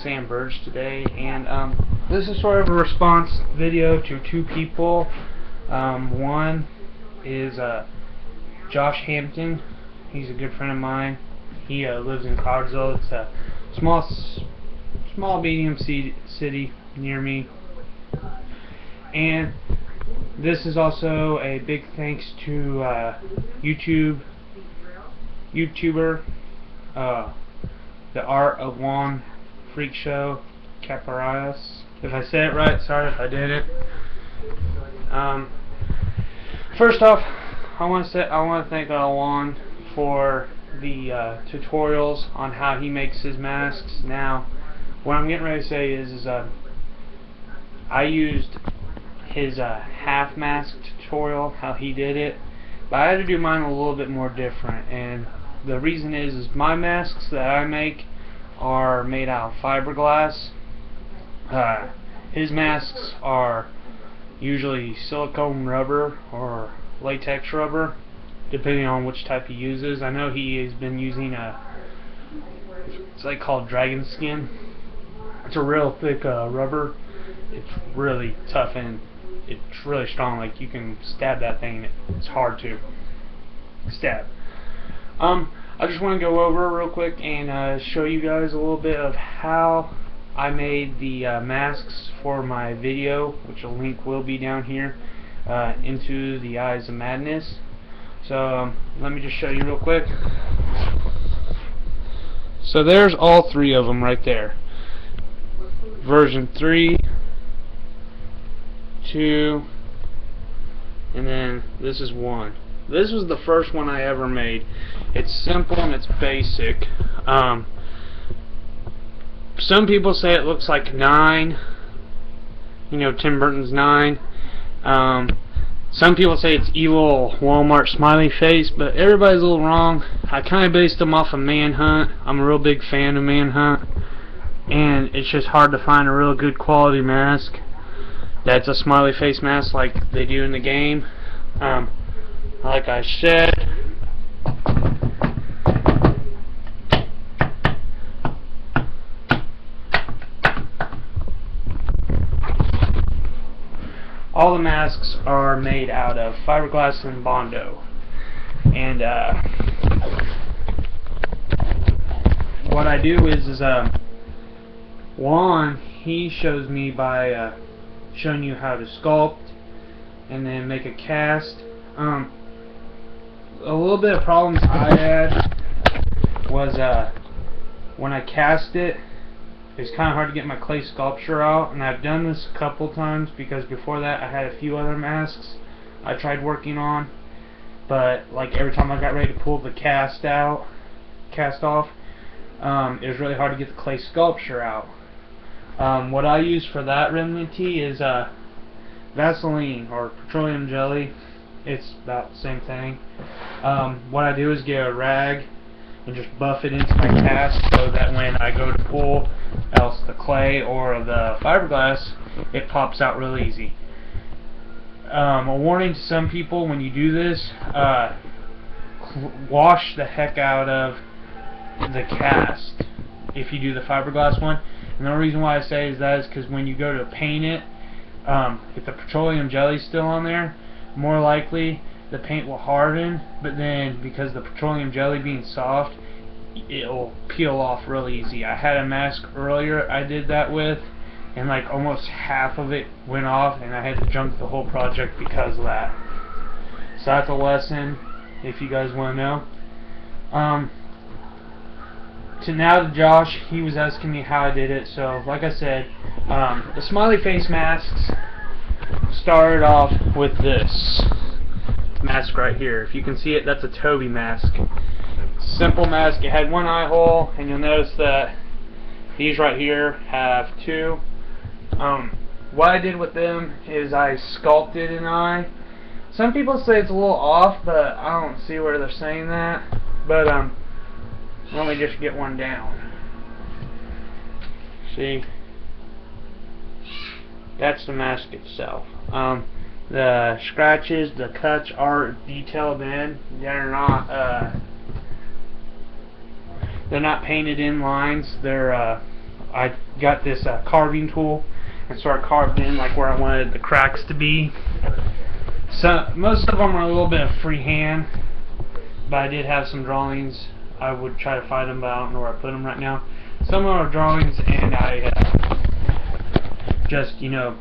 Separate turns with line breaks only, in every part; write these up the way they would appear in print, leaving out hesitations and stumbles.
Burge today, and this is sort of a response video to two people. One is Josh Hampton. He's a good friend of mine. He lives in Clarksville. It's a small medium city near me. And this is also a big thanks to YouTuber the art of Juan, Freakshow, Caparas. If I said it right, sorry if I didn't. First off, I want to thank Juan for the tutorials on how he makes his masks. Now, what I'm getting ready to say is I used his half mask tutorial, how he did it, but I had to do mine a little bit more different. And the reason is my masks that I make are made out of fiberglass. His masks are usually silicone rubber or latex rubber, depending on which type he uses. I know he has been using it's like called dragon skin. It's a real thick rubber. It's really tough and it's really strong. Like, you can stab that thing. It's hard to stab. I just want to go over real quick and show you guys a little bit of how I made the masks for my video, which a link will be down here, Into the Eyes of Madness. So let me just show you real quick. So there's all three of them right there. Version 3, 2, and then this is 1. This was the first one I ever made. It's simple and it's basic. Some people say it looks like 9. You know, Tim Burton's 9. Some people say it's evil Walmart smiley face, but everybody's a little wrong. I kind of based them off of Manhunt. I'm a real big fan of Manhunt, and it's just hard to find a real good quality mask that's a smiley face mask like they do in the game. Like I said, all the masks are made out of fiberglass and Bondo. And what I do is Juan, he shows me by showing you how to sculpt and then make a cast. A little bit of problems I had was when I cast it, it's kind of hard to get my clay sculpture out, and I've done this a couple times because before that I had a few other masks I tried working on, but like every time I got ready to pull the cast off, it was really hard to get the clay sculpture out. What I use for that remedy is Vaseline or petroleum jelly. It's about the same thing. What I do is get a rag and just buff it into my cast so that when I go to pull else the clay or the fiberglass, it pops out real easy. A warning to some people: when you do this, wash the heck out of the cast if you do the fiberglass one. And the reason why I say is because when you go to paint it, if the petroleum jelly is still on there, more likely the paint will harden, but then because the petroleum jelly being soft, it'll peel off real easy. I had a mask earlier I did that with, and like almost half of it went off, and I had to junk the whole project because of that. So that's a lesson if you guys want to know. To Josh, he was asking me how I did it. So like I said, the smiley face masks started off with this mask right here. If you can see it, that's a Toby mask. Simple mask. It had one eye hole, and you'll notice that these right here have 2. What I did with them is I sculpted an eye. Some people say it's a little off, but I don't see where they're saying that. But let me just get one down. See? That's the mask itself. The scratches, the cuts are detailed in. They're not painted in lines. They're I got this carving tool and started carving in like where I wanted the cracks to be. So most of them are a little bit of freehand, but I did have some drawings. I would try to find them, but I don't know where I put them right now. Some of them are drawings, and I just, you know,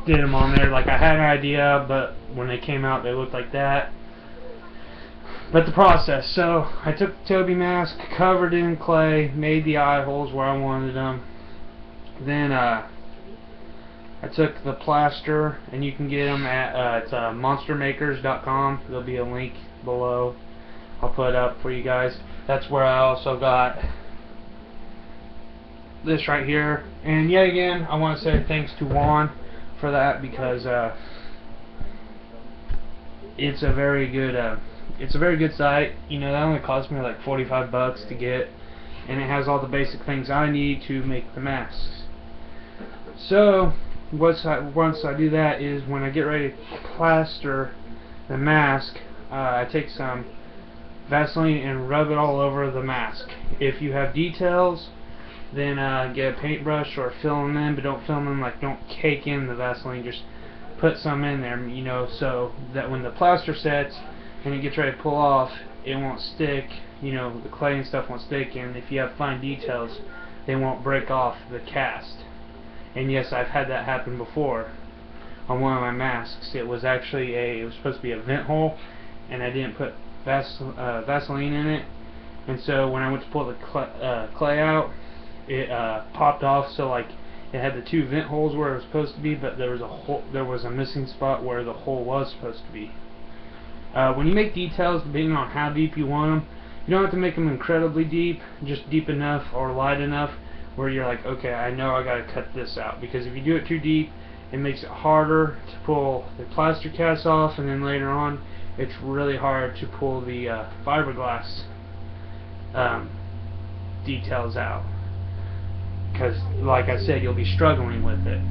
did them on there. Like I had an idea, but when they came out, they looked like that. But the process. So I took the Toby mask, covered it in clay, made the eye holes where I wanted them. Then I took the plaster, and you can get them at it's monstermakers.com. There'll be a link below. I'll put it up for you guys. That's where I also got this right here. And yet again, I want to say thanks to Juan for that, because it's a very good site. You know, that only cost me like 45 bucks to get, and it has all the basic things I need to make the masks. So once I do that is when I get ready to plaster the mask, I take some Vaseline and rub it all over the mask. If you have details, then get a paintbrush or fill them in, but don't fill them in, like don't cake in the Vaseline, just put some in there, you know, so that when the plaster sets and it gets ready to pull off, it won't stick, you know, the clay and stuff won't stick, and if you have fine details, they won't break off the cast. And yes, I've had that happen before on one of my masks. It was actually it was supposed to be a vent hole, and I didn't put Vaseline in it, and so when I went to pull the clay out, it popped off. So like it had the two vent holes where it was supposed to be, but there was a missing spot where the hole was supposed to be. When you make details, depending on how deep you want them, you don't have to make them incredibly deep, just deep enough or light enough where you're like, okay, I know I gotta cut this out, because if you do it too deep, it makes it harder to pull the plaster cast off, and then later on it's really hard to pull the fiberglass details out, because like I said, you'll be struggling with it.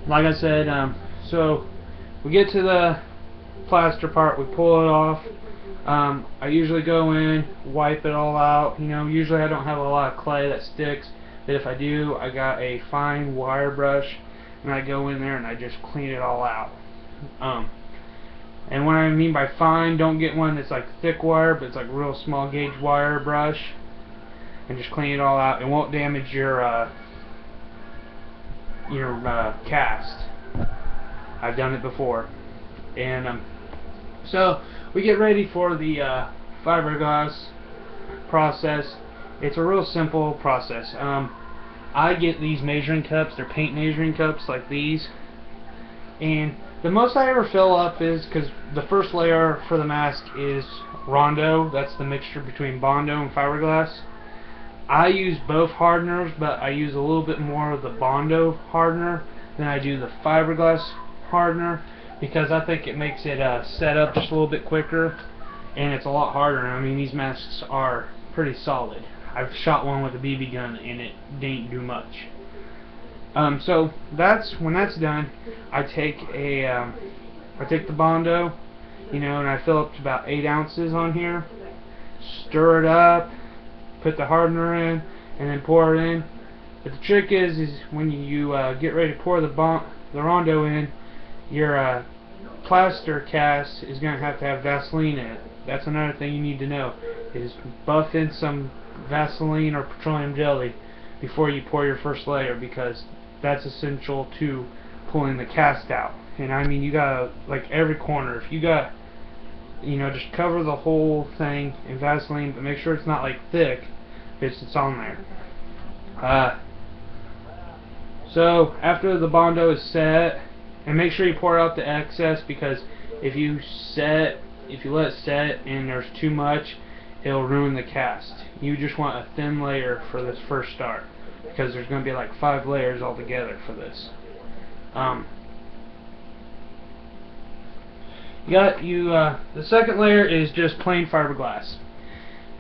Like I said, so we get to the plaster part, we pull it off. I usually go in, wipe it all out. You know, usually I don't have a lot of clay that sticks, but if I do, I got a fine wire brush, and I go in there and I just clean it all out. And what I mean by fine, don't get one that's like thick wire, but it's like real small gauge wire brush, and just clean it all out. It won't damage your cast. I've done it before. And so we get ready for the fiberglass process. It's a real simple process. I get these measuring cups. They're paint measuring cups like these, and the most I ever fill up is, because the first layer for the mask is Rondo. That's the mixture between Bondo and fiberglass. I use both hardeners, but I use a little bit more of the Bondo hardener than I do the fiberglass hardener, because I think it makes it set up just a little bit quicker, and it's a lot harder. I mean, these masks are pretty solid. I've shot one with a BB gun and it didn't do much. So when that's done, I take the Bondo, you know, and I fill up to about 8 ounces on here, stir it up, put the hardener in, and then pour it in. But the trick is when you get ready to pour the Rondo in, your plaster cast is going to have Vaseline in it. That's another thing you need to know, is buff in some Vaseline or petroleum jelly before you pour your first layer, because that's essential to pulling the cast out. And I mean, you gotta, like, every corner, if you got, you know, just cover the whole thing in Vaseline, but make sure it's not like thick, because it's on there. So after the Bondo is set, and make sure you pour out the excess, because if you let it set and there's too much, it'll ruin the cast. You just want a thin layer for this first start, because there's going to be like 5 layers altogether for this. The second layer is just plain fiberglass,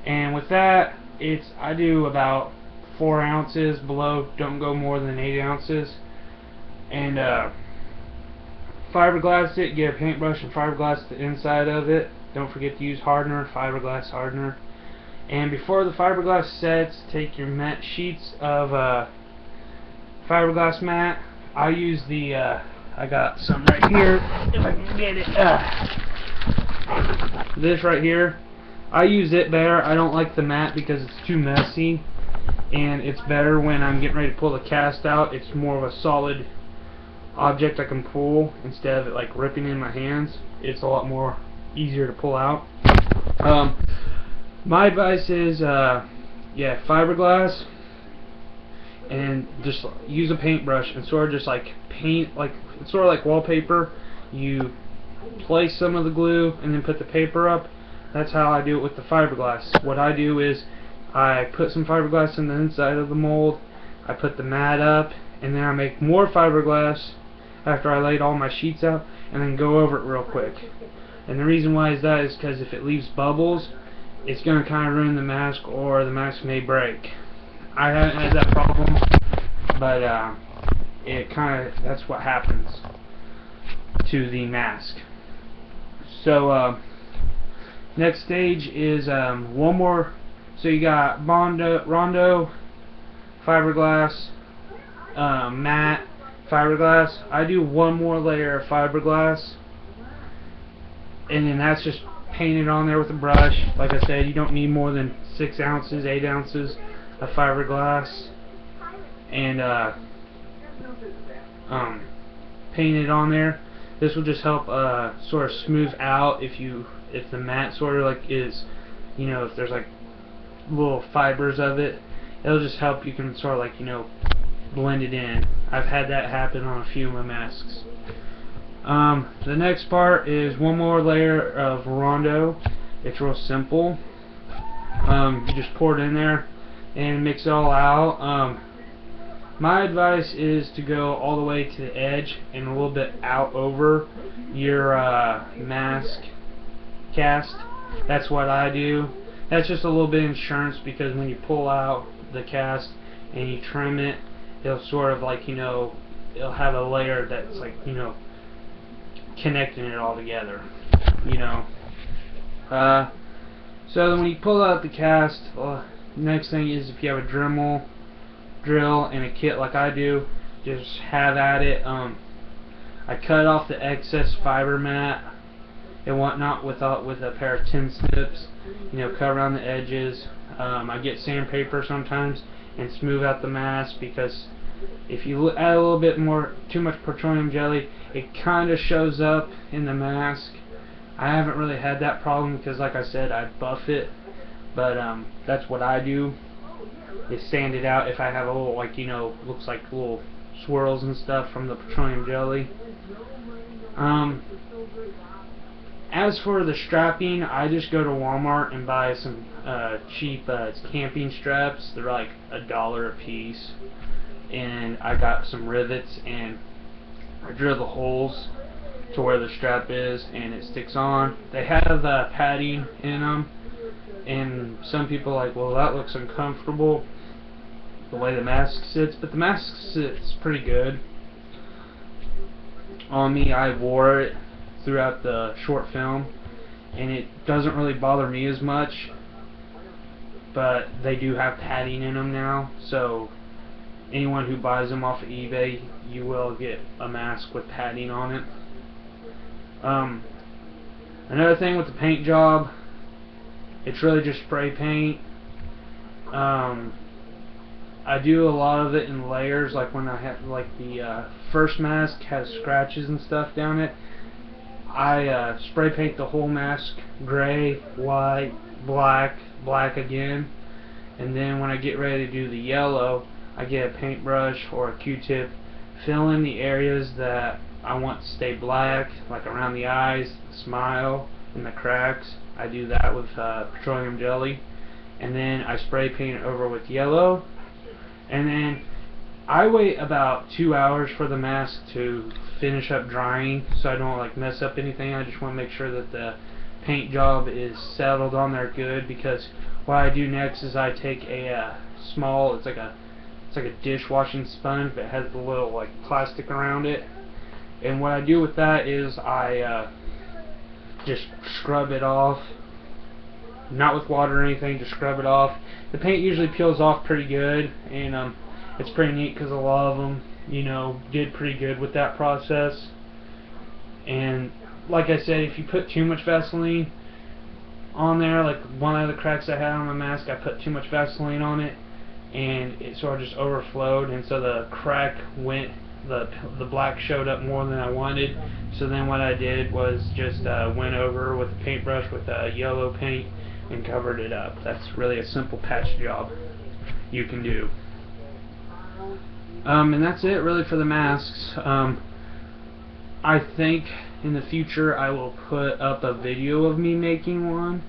and with that, I do about 4 ounces. Below, don't go more than 8 ounces, and fiberglass it. Get a paintbrush and fiberglass the inside of it. Don't forget to use hardener, fiberglass hardener, And before the fiberglass sets, take your mat sheets of fiberglass mat. I use the I got some right here if I can get it. This right here, I use it better. I don't like the mat because it's too messy, and it's better when I'm getting ready to pull the cast out. It's more of a solid object I can pull instead of it like ripping in my hands. It's a lot more easier to pull out. My advice is yeah, fiberglass, and just use a paintbrush and sort of just like paint, like it's sort of like wallpaper. You place some of the glue and then put the paper up. That's how I do it with the fiberglass. What I do is I put some fiberglass in the inside of the mold, I put the mat up, and then I make more fiberglass after I laid all my sheets out, and then go over it real quick. And the reason why is that is because if it leaves bubbles, it's going to kind of ruin the mask, or the mask may break. I haven't had that problem, but it kind of, that's what happens to the mask. So next stage is one more. So you got Rondo, fiberglass, matte, fiberglass. I do one more layer of fiberglass, and then that's just painted on there with a brush. Like I said, you don't need more than 6 ounces, 8 ounces of fiberglass, and paint it on there. This will just help sort of smooth out if the mat sort of like is, you know, if there's like little fibers of it. It'll just help. You can sort of like, you know, blend it in. I've had that happen on a few of my masks. The next part is one more layer of Rondo. It's real simple. You just pour it in there and mix it all out. My advice is to go all the way to the edge and a little bit out over your mask cast. That's what I do. That's just a little bit of insurance, because when you pull out the cast and you trim it, it'll sort of like, you know, it'll have a layer that's like, you know, connecting it all together, you know. So then when you pull out the cast, next thing is, if you have a drill and a kit like I do, just have at it. I cut off the excess fiber mat and whatnot with a pair of tin snips, you know, cut around the edges. I get sandpaper sometimes and smooth out the mask, because if you add a little bit too much petroleum jelly, it kind of shows up in the mask. I haven't really had that problem, because like I said, I buff it, but that's what I do, is sand it out if I have a little, like, you know, looks like little swirls and stuff from the petroleum jelly. As for the strapping, I just go to Walmart and buy some cheap camping straps. They're like $1 a piece, and I got some rivets, and I drill the holes to where the strap is, and it sticks on. They have padding in them, and some people are like, well, that looks uncomfortable the way the mask sits, but the mask sits pretty good on me. I wore it throughout the short film, and it doesn't really bother me as much, but they do have padding in them now, so anyone who buys them off of eBay, you will get a mask with padding on it. Another thing with the paint job, it's really just spray paint. I do a lot of it in layers, like when I have, like, the first mask has scratches and stuff down it. I spray paint the whole mask gray, white, black, black again, and then when I get ready to do the yellow, I get a paintbrush or a Q-tip, fill in the areas that I want to stay black, like around the eyes, the smile, and the cracks. I do that with petroleum jelly, and then I spray paint it over with yellow, and then I wait about 2 hours for the mask to finish up drying, so I don't like mess up anything. I just want to make sure that the paint job is settled on there good, because what I do next is I take a small, it's like a dishwashing sponge, but it has the little like plastic around it, and what I do with that is I just scrub it off not with water or anything, just scrub it off. The paint usually peels off pretty good, and it's pretty neat because a lot of them, you know, did pretty good with that process. And like I said, if you put too much Vaseline on there, like one of the cracks I had on my mask, I put too much Vaseline on it, and it sort of just overflowed, and so the crack went, the black showed up more than I wanted. So then what I did was just went over with a paintbrush with yellow paint and covered it up. That's really a simple patch job you can do. And that's it really for the masks. I think in the future I will put up a video of me making one.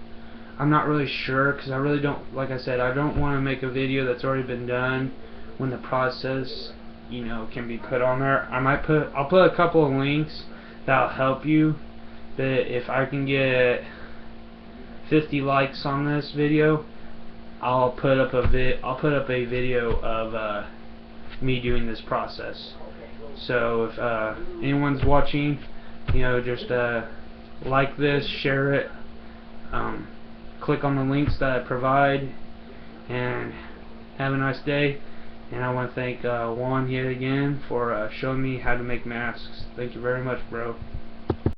I'm not really sure because I really don't, like I said, I don't want to make a video that's already been done when the process, you know, can be put on there. I'll put a couple of links that'll help you, but if I can get 50 likes on this video, I'll put up a video of me doing this process. So if anyone's watching, you know, just like this, share it, click on the links that I provide, and have a nice day. And I want to thank Juan yet again for showing me how to make masks. Thank you very much, bro.